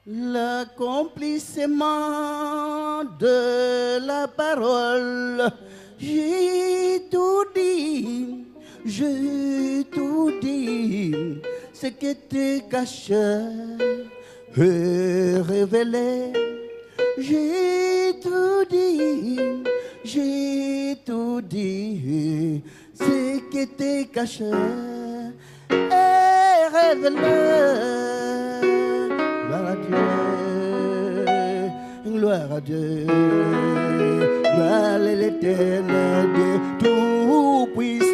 L'accomplissement de la parole. J'ai tout dit, ce qui était caché et révélé. J'ai tout dit, ce qui était caché et révélé. Gloire à Dieu, gloire à l'Éternel Dieu tout-puissant.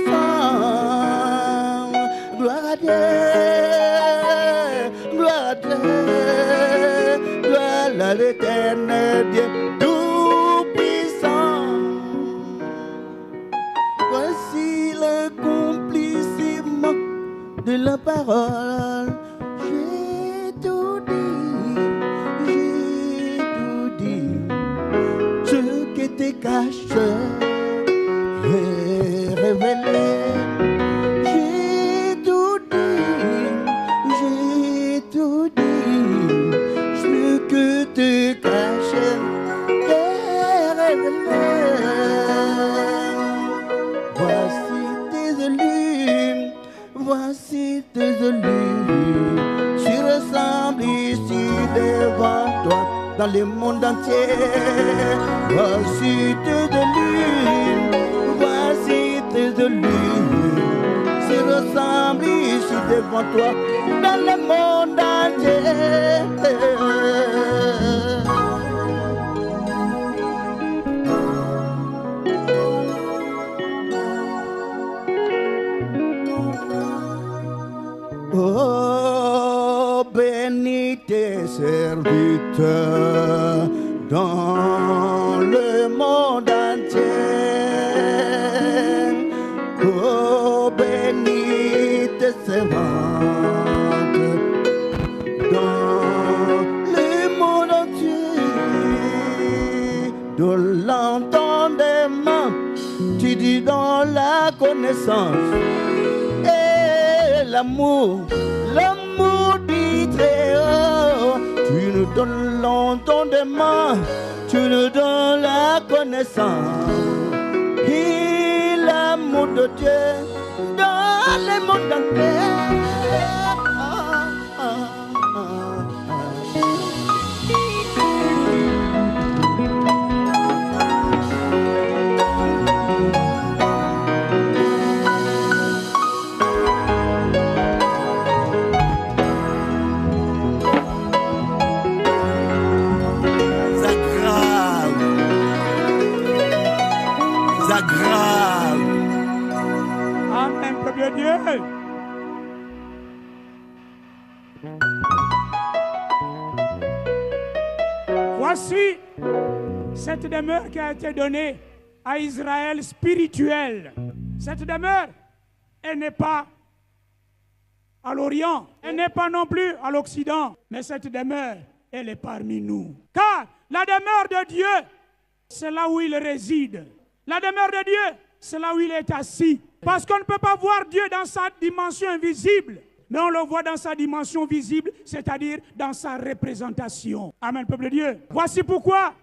Gloire à Dieu, gloire à Dieu, gloire à l'Éternel Dieu tout-puissant. Voici l'accomplissement de la parole. Caché et révélé. J'ai tout dit, ce que tu cachais et révélé. Voici tes élus, tu ressembles ici devant toi. Dans le monde entier, voici tes élus, se ressemblent ici devant toi, dans le monde entier. Oh, bénis tes serviteurs dans le monde entier. Oh, bénis tes servantes dans le monde entier. Dans l'entendement, tu dis dans la connaissance et l'amour du Très-Haut. Tu nous donnes l'entendement, tu nous donnes la connaissance et l'amour de Dieu dans le monde entier. Amen, peuple de Dieu. Voici cette demeure qui a été donnée à Israël spirituelle. Cette demeure, elle n'est pas à l'Orient, elle n'est pas non plus à l'Occident, mais cette demeure, elle est parmi nous. Car la demeure de Dieu, c'est là où il réside. La demeure de Dieu, c'est là où il est assis. Parce qu'on ne peut pas voir Dieu dans sa dimension invisible, mais on le voit dans sa dimension visible, c'est-à-dire dans sa représentation. Amen, peuple de Dieu. Voici pourquoi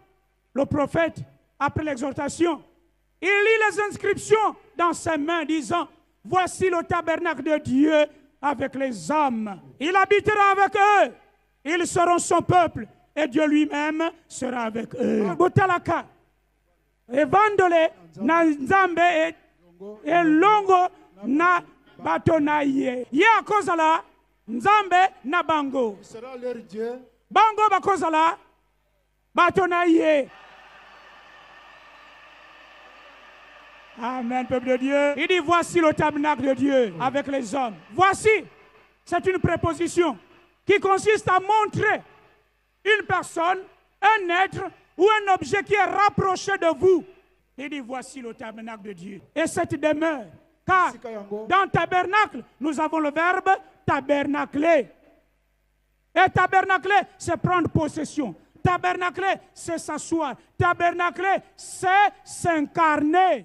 le prophète, après l'exhortation, il lit les inscriptions dans ses mains, disant, voici le tabernacle de Dieu avec les hommes. Il habitera avec eux. Ils seront son peuple et Dieu lui-même sera avec eux. Botalaka. Evandole na nzambe elongo na batonaye. Ya kozala nzambe na bango. Sera leur Dieu. Bango bakozala batonaye. Amen, peuple de Dieu. Il dit, voici le tabernacle de Dieu avec les hommes. Voici, c'est une préposition qui consiste à montrer une personne, un être ou un objet qui est rapproché de vous. Il dit, voici le tabernacle de Dieu. Et cette demeure, car dans tabernacle, nous avons le verbe tabernacler. Et tabernacler, c'est prendre possession. Tabernacler, c'est s'asseoir. Tabernacler, c'est s'incarner.